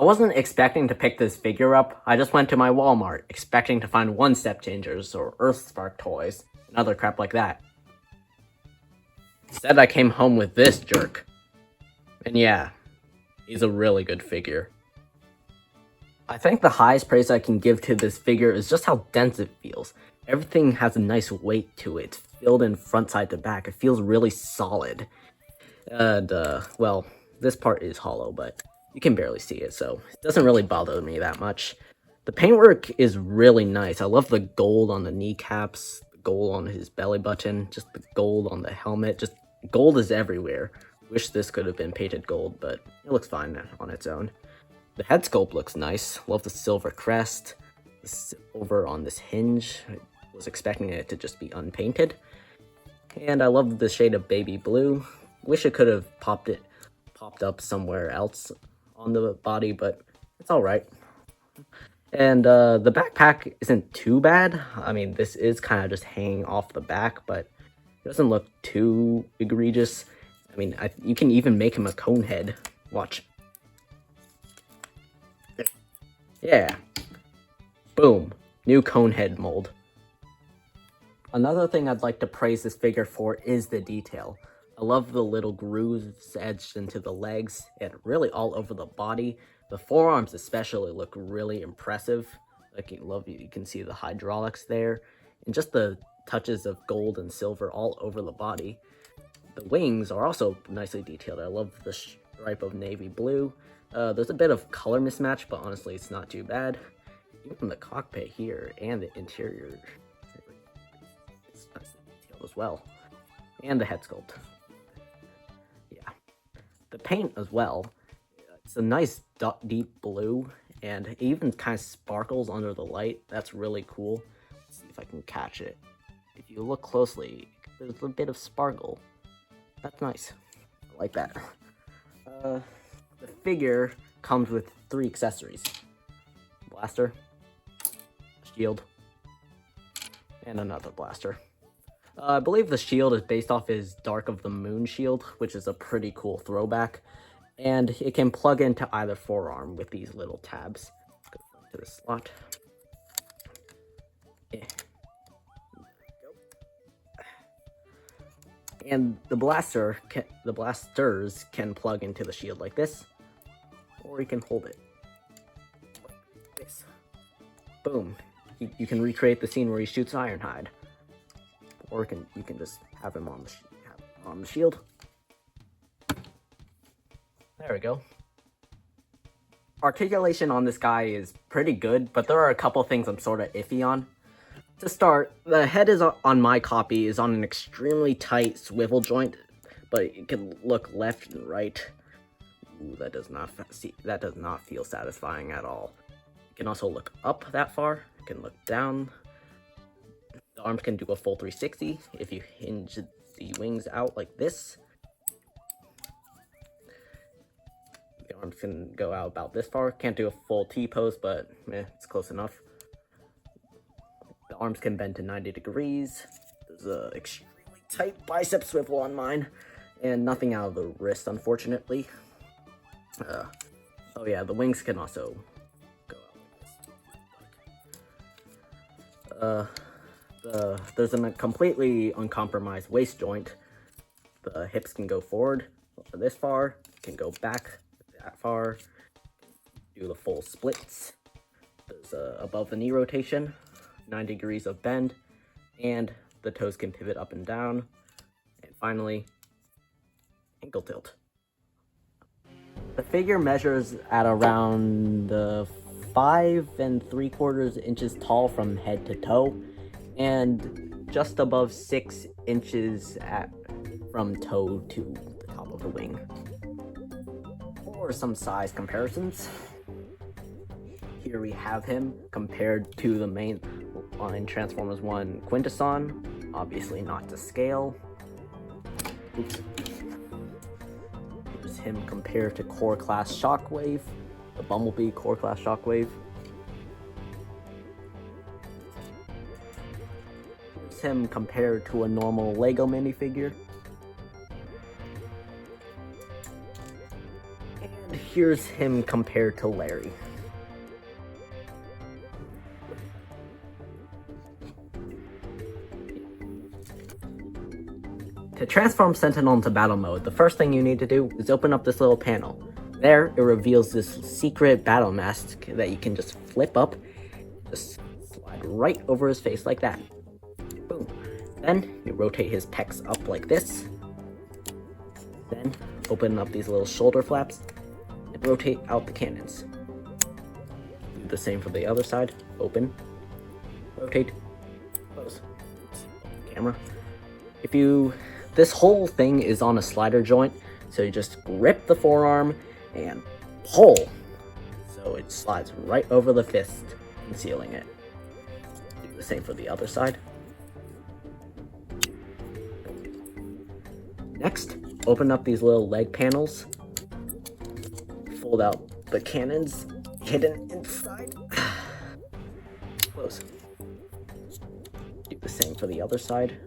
I wasn't expecting to pick this figure up. I just went to my Walmart, expecting to find one-step changers or Earthspark toys and other crap like that. Instead, I came home with this jerk. And yeah, he's a really good figure. I think the highest praise I can give to this figure is just how dense it feels. Everything has a nice weight to it. It's filled in front side to back. It feels really solid. And, well, this part is hollow, but you can barely see it, so it doesn't really bother me that much. The paintwork is really nice. I love the gold on the kneecaps, the gold on his belly button, just the gold on the helmet. Just gold is everywhere. Wish this could have been painted gold, but it looks fine on its own. The head sculpt looks nice. Love the silver crest, the silver on this hinge. I was expecting it to just be unpainted. And I love the shade of baby blue. Wish it could have popped up somewhere else on the body, but it's alright. And the backpack isn't too bad. I mean, this is kind of just hanging off the back, but it doesn't look too egregious. I mean, you can even make him a cone head. Watch. Yeah. Boom. New cone head mold. Another thing I'd like to praise this figure for is the detail. I love the little grooves edged into the legs and really all over the body. The forearms especially look really impressive. You can see the hydraulics there. And just the touches of gold and silver all over the body. The wings are also nicely detailed. I love the stripe of navy blue. There's a bit of color mismatch, but honestly it's not too bad. Even the cockpit here and the interior is nicely detailed as well. And the head sculpt. Yeah. The paint as well. It's a nice deep blue, and it even kind of sparkles under the light. That's really cool. Let's see if I can catch it. If you look closely, there's a bit of sparkle. That's nice. I like that. The figure comes with 3 accessories. Blaster, shield, and another blaster. I believe the shield is based off his Dark of the Moon shield, which is a pretty cool throwback. And it can plug into either forearm with these little tabs. Go to the slot. Yeah. And the blasters can plug into the shield like this, or you can hold it like this. Boom! You can recreate the scene where he shoots Ironhide, or you can just have him on the shield. There we go. Articulation on this guy is pretty good, but there are a couple things I'm sort of iffy on. To start, the head on my copy is on an extremely tight swivel joint, but you can look left and right. Ooh, that does not feel satisfying at all. You can also look up that far. You can look down. The arms can do a full 360 if you hinge the wings out like this. The arms can go out about this far. Can't do a full T-pose, but it's close enough. The arms can bend to 90 degrees. There's a extremely tight bicep swivel on mine, and nothing out of the wrist, unfortunately. Oh yeah, the wings can also go out like this. There's a completely uncompromised waist joint. The hips can go forward this far, can go back that far, do the full splits. There's above the knee rotation, 9 degrees of bend, and the toes can pivot up and down. And finally, ankle tilt. The figure measures at around 5 3/4 inches tall from head to toe, and just above 6 inches from toe to the top of the wing. For some size comparisons, here we have him compared to the main line Transformers 1 Quintesson, obviously not to scale. Oops. Here's him compared to Core Class Shockwave, the Bumblebee Core Class Shockwave. Here's him compared to a normal Lego minifigure. And here's him compared to Larry. To transform Sentinel into battle mode, the first thing you need to do is open up this little panel. There, it reveals this secret battle mask that you can just flip up, just slide right over his face like that. Boom. Then, you rotate his pecs up like this. Then, open up these little shoulder flaps, and rotate out the cannons. Do the same for the other side. Open, rotate, close. Camera. This whole thing is on a slider joint, so you just grip the forearm and pull, so it slides right over the fist, concealing it. Do the same for the other side. Next, open up these little leg panels, fold out the cannons hidden inside. Close. Do the same for the other side.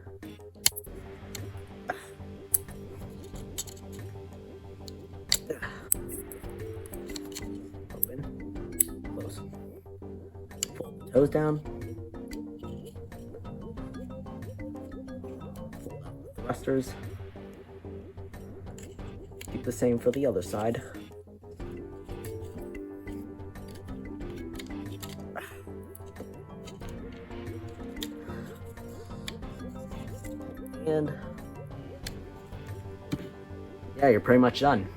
Toes down. Pull out the thrusters. Keep the same for the other side. And yeah, you're pretty much done.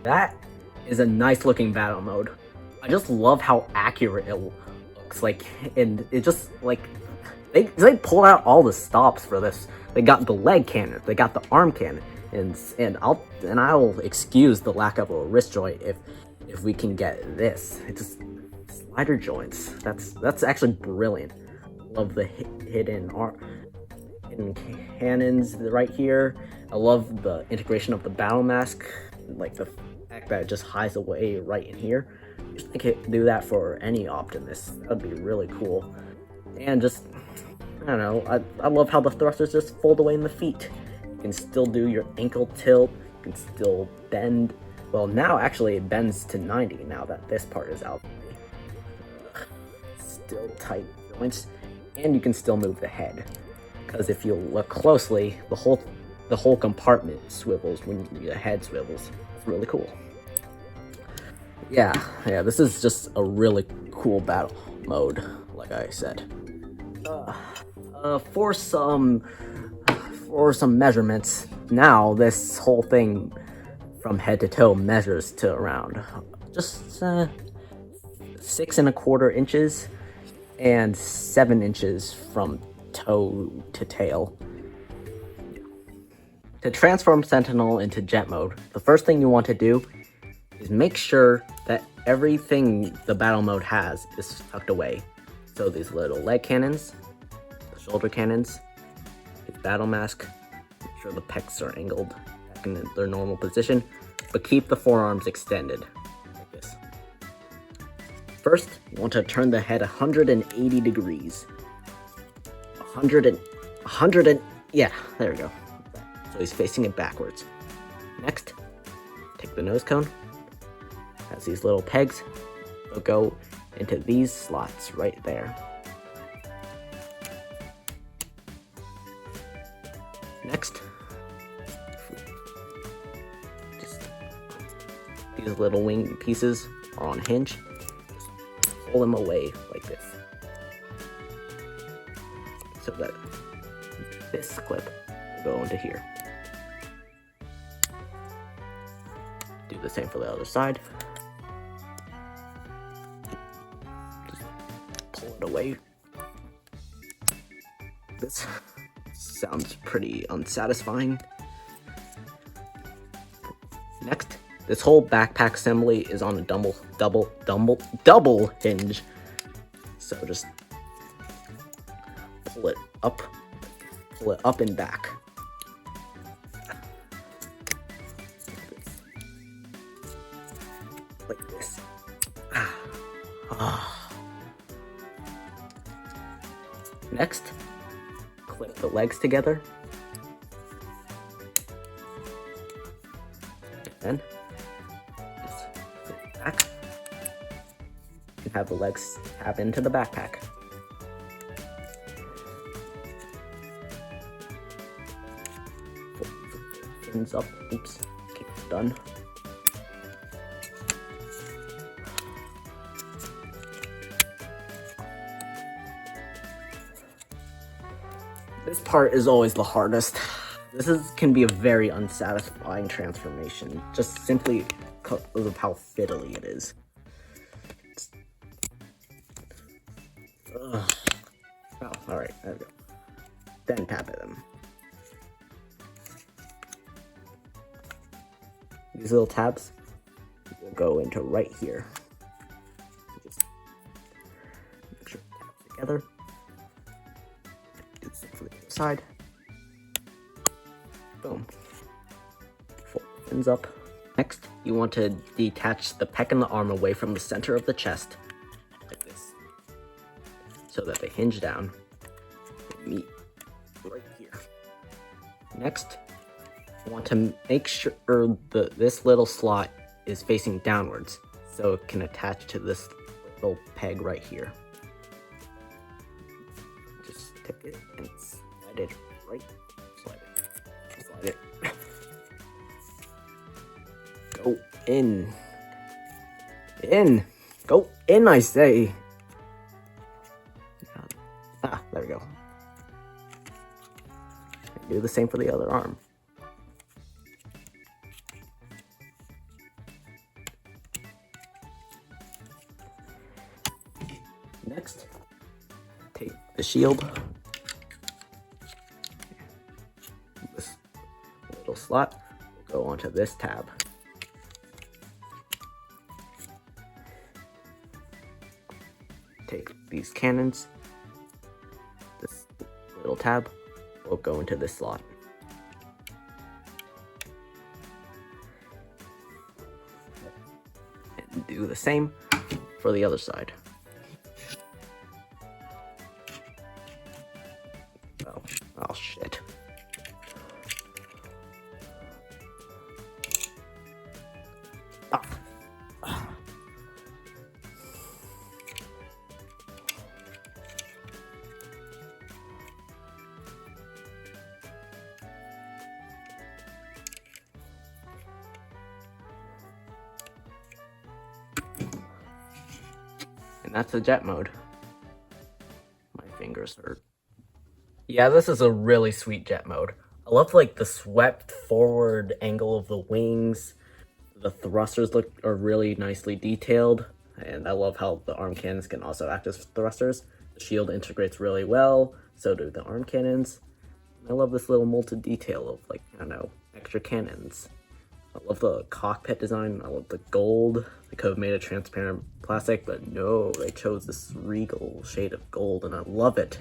That is a nice looking battle mode. I just love how accurate it looks like, and it just like they pulled out all the stops for this. They got the leg cannon, they got the arm cannon, and I'll excuse the lack of a wrist joint if we can get this. It just slider joints. That's actually brilliant. Love the hidden cannons right here. I love the integration of the battle mask, like the fact that it just hides away right in here. I could do that for any Optimus. That'd be really cool. And just, I don't know, I love how the thrusters just fold away in the feet. You can still do your ankle tilt, you can still bend. Well, now actually it bends to 90 now that this part is out. Still tight joints, and you can still move the head. Because if you look closely, the whole compartment swivels when the head swivels. It's really cool. Yeah, this is just a really cool battle mode, like I said. For some measurements, now this whole thing from head to toe measures to around just 6 1/4 inches and 7 inches from toe to tail. To transform Sentinel into jet mode, the first thing you want to do is make sure that everything the battle mode has is tucked away. So these little leg cannons, the shoulder cannons, his battle mask, make sure the pecs are angled back in their normal position, but keep the forearms extended, like this. First, you want to turn the head 180 degrees. 100 and, yeah, there we go. So he's facing it backwards. Next, take the nose cone. Has these little pegs. They'll go into these slots right there. Next, just these little wing pieces are on a hinge. Just pull them away like this, so that this clip will go into here. Do the same for the other side. Away. This sounds pretty unsatisfying. Next, this whole backpack assembly is on a double hinge. So just pull it up and back. Like this. Next, clip the legs together. And have the legs tap into the backpack. Fins up. Oops. Okay, done. This part is always the hardest. Can be a very unsatisfying transformation, just simply because of how fiddly it is. Oh, alright, there we go. Then tap at them. These little tabs will go into right here. Just make sure it taps together. Do the same for the other side. Boom. Fold the fins up. Next, you want to detach the pec and the arm away from the center of the chest, like this, so that they hinge down and meet right here. Next, you want to make sure this little slot is facing downwards, so it can attach to this little peg right here. Just tip it and slide it right. Slide it. Go in. Go in, I say. There we go. Do the same for the other arm. Next, take the shield. This little slot will go onto this tab. Take these cannons. This little tab will go into this slot. And do the same for the other side. Oh shit. And that's the jet mode. My fingers hurt. Yeah, this is a really sweet jet mode. I love like the swept forward angle of the wings. The thrusters are really nicely detailed, and I love how the arm cannons can also act as thrusters. The shield integrates really well, so do the arm cannons. I love this little molded detail of like, I don't know, extra cannons. I love the cockpit design. I love the gold. They could have made it transparent plastic, but no, they chose this regal shade of gold, and I love it.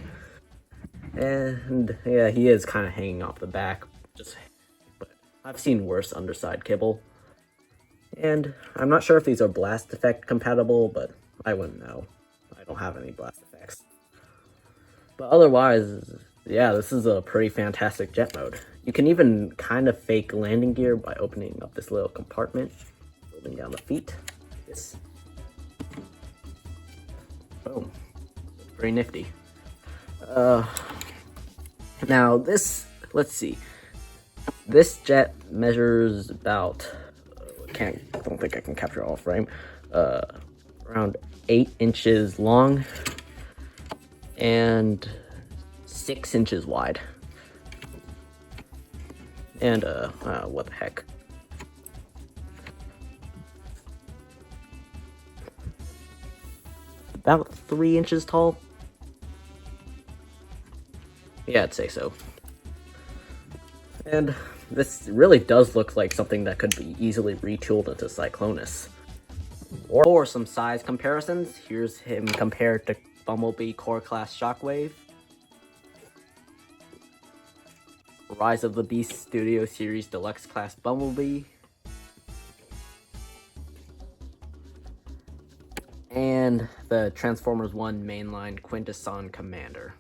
And yeah, he is kind of hanging off the back, but I've seen worse underside kibble. And I'm not sure if these are blast effect compatible, but I wouldn't know. I don't have any blast effects. But otherwise, yeah, this is a pretty fantastic jet mode. You can even kind of fake landing gear by opening up this little compartment, folding down the feet. This. Boom. Pretty nifty. Now this, let's see. This jet measures about, I don't think I can capture all frame, around 8 inches long and 6 inches wide. And, what the heck. About 3 inches tall. Yeah, I'd say so. And this really does look like something that could be easily retooled into Cyclonus. Or for some size comparisons, here's him compared to Bumblebee Core Class Shockwave, Rise of the Beast Studio Series Deluxe Class Bumblebee, and the Transformers 1 mainline Quintesson Commander.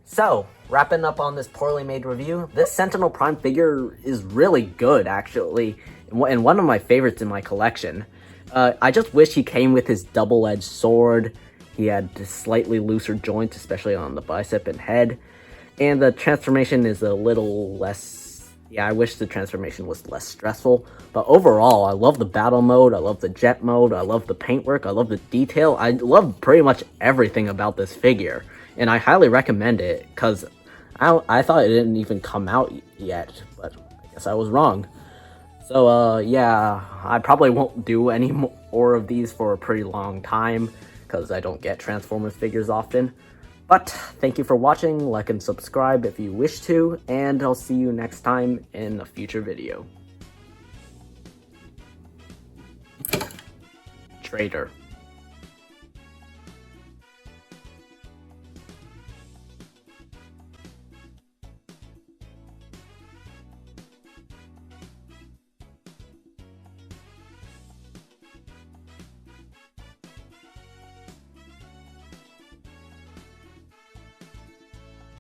So, wrapping up on this poorly made review, this Sentinel Prime figure is really good, actually. and one of my favorites in my collection. I just wish he came with his double-edged sword. He had slightly looser joints, especially on the bicep and head. And the transformation is a little less... Yeah, I wish the transformation was less stressful. But overall, I love the battle mode, I love the jet mode, I love the paintwork, I love the detail. I love pretty much everything about this figure. And I highly recommend it, because I thought it didn't even come out yet. But I guess I was wrong. So, yeah, I probably won't do any more of these for a pretty long time, because I don't get Transformers figures often. But thank you for watching, like and subscribe if you wish to, and I'll see you next time in a future video. Traitor.